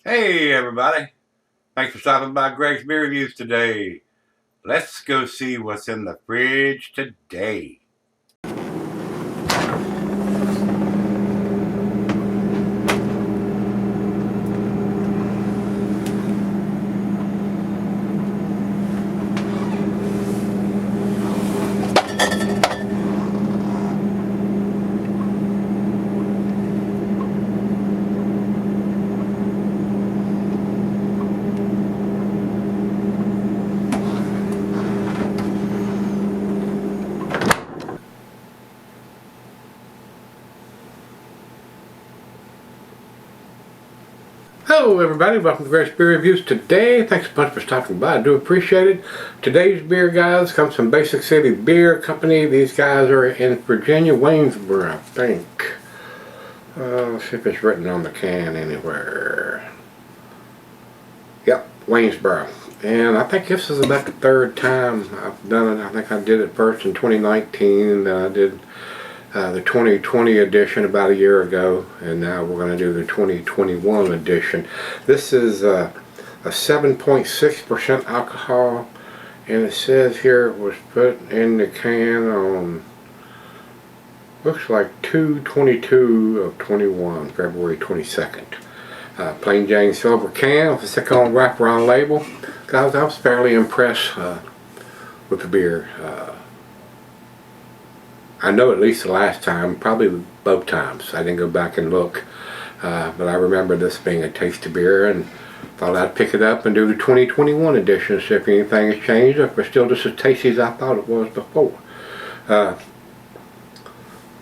Hey everybody, thanks for stopping by Gregsbeerreviews today. Let's go see what's in the fridge today. Hello everybody, welcome to Gregsbeerreviews today. Thanks a bunch for stopping by, I do appreciate it. Today's beer, guys, comes from Basic City Beer Company. These guys are in Virginia, Waynesboro, I think. Let's see if it's written on the can anywhere. Yep, Waynesboro. And I think this is about the third time I've done it. I think I did it first in 2019, then I did the 2020 edition about a year ago, and now we're going to do the 2021 edition. This is a 7.6% alcohol, and it says here it was put in the can on, looks like 2/22 of 21, February 22nd. Plain Jane silver can with a silicone wraparound label. Guys, I was fairly impressed with the beer. I know at least the last time, probably both times. I didn't go back and look, but I remember this being a tasty beer and thought I'd pick it up and do the 2021 edition, see if anything has changed, or if it's still just as tasty as I thought it was before. Not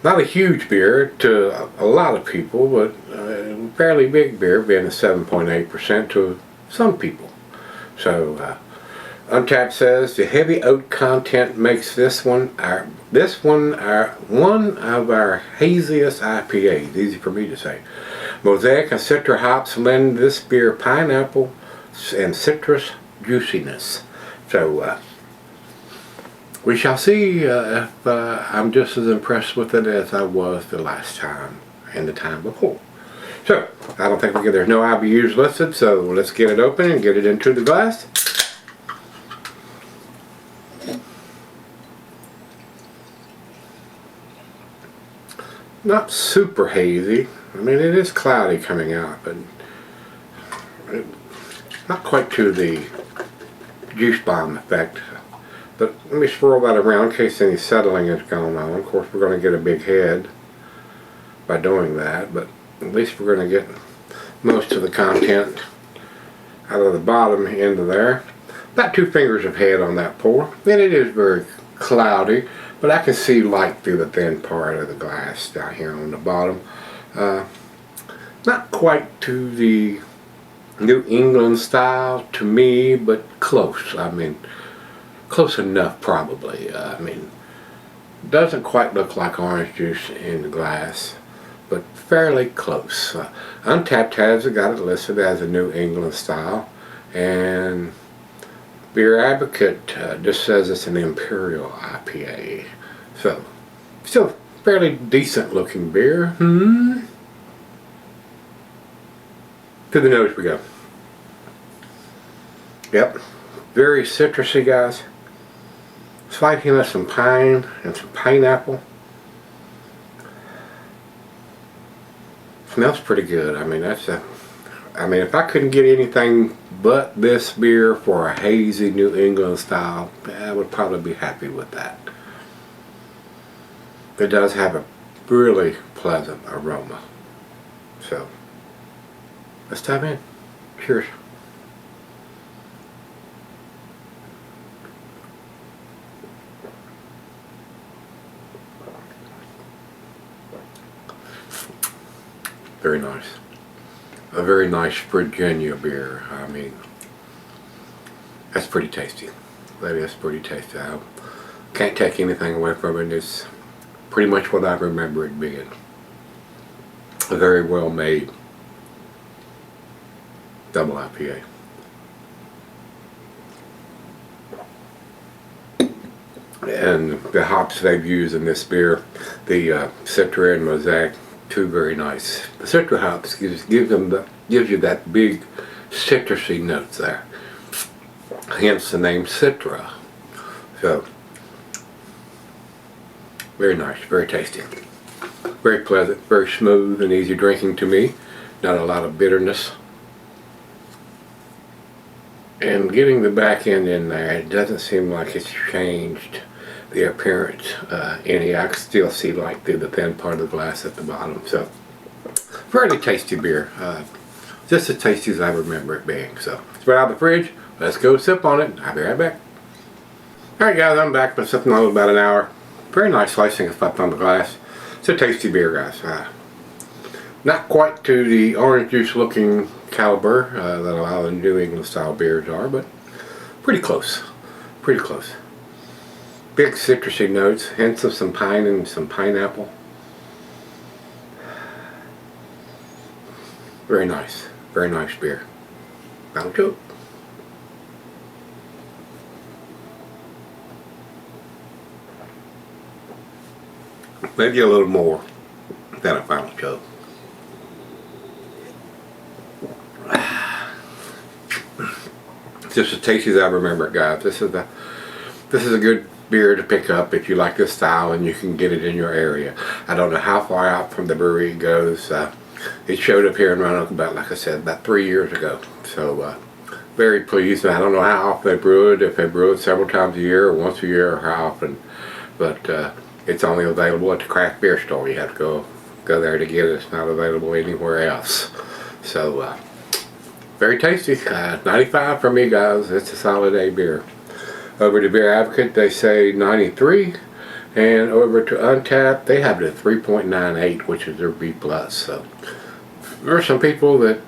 a huge beer to a lot of people, but fairly big beer, being a 7.8% to some people. So, Untapped says the heavy oat content makes this one one of our haziest IPAs. Easy for me to say. Mosaic and Citra hops lend this beer pineapple and citrus juiciness. So we shall see if I'm just as impressed with it as I was the last time and the time before. So I don't think there's no IBUs listed. So let's get it open and get it into the glass. Not super hazy. I mean, it is cloudy coming out, but not quite to the juice bomb effect. But let me swirl that around in case any settling is going on. Of course, we're going to get a big head by doing that, but at least we're going to get most of the content out of the bottom end of there. About 2 fingers of head on that pour. And it is very cloudy, but I can see light through the thin part of the glass down here on the bottom. Not quite to the New England style to me, but close. I mean, close enough probably. I mean, doesn't quite look like orange juice in the glass, but fairly close. Untapped has got it listed as a New England style, and Beer Advocate just says it's an Imperial IPA. So, still fairly decent looking beer. To the nose we go. Yep, very citrusy, guys. Slight hint of some pine and some pineapple. Smells pretty good. I mean, if I couldn't get anything but this beer for a hazy New England style, I would probably be happy with that. It does have a really pleasant aroma. So, let's dive in. Cheers. Very nice. A very nice Virginia beer. I mean, that's pretty tasty. That is pretty tasty. I can't take anything away from it. It's pretty much what I remember it being. A very well made double IPA. And the hops they've used in this beer, the Citra and Mosaic, two very nice. The Citra hops gives them gives you that big citrusy notes there. Hence the name Citra. So, very nice, very tasty. Very pleasant, very smooth and easy drinking to me. Not a lot of bitterness. And getting the back end in there, it doesn't seem like it's changed the appearance any. I can still see like through the thin part of the glass at the bottom. So, fairly tasty beer. Just as tasty as I remember it being. So, it's right out of the fridge. Let's go sip on it. I'll be right back. Alright guys, I'm back. Been sipping on it about an hour. Very nice slicing of stuff on the glass. It's a tasty beer, guys. Not quite to the orange juice looking caliber that a lot of the New England style beers are, but pretty close. Pretty close. Big citrusy notes, hints of some pine and some pineapple. Very nice beer. Final joke. Maybe a little more than a final joke. Just as tasty as I remember it, guys. This is a good beer to pick up if you like this style and you can get it in your area. I don't know how far out from the brewery it goes. It showed up here in Roanoke about, like I said, about 3 years ago. So very pleased. I don't know how often they brew it, if they brew it several times a year or once a year or how often. But it's only available at the craft beer store. You have to go there to get it. It's not available anywhere else. So very tasty. 95 for me, guys. It's a solid A beer. Over to Beer Advocate, they say 93, and over to Untapped, they have it at 3.98, which is their B+. So there are some people that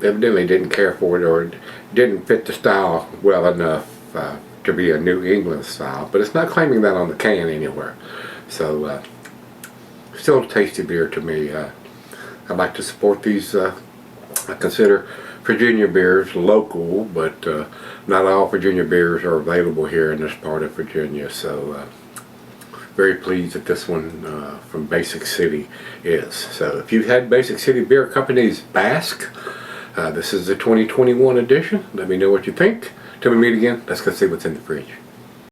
evidently didn't care for it or didn't fit the style well enough to be a New England style, but it's not claiming that on the can anywhere. So still a tasty beer to me. I like to support these. I consider Virginia beers local, but not all Virginia beers are available here in this part of Virginia. So very pleased that this one from Basic City is. So if you've had Basic City Beer Company's Bask, this is the 2021 edition. Let me know what you think. Till we meet again, let's go see what's in the fridge.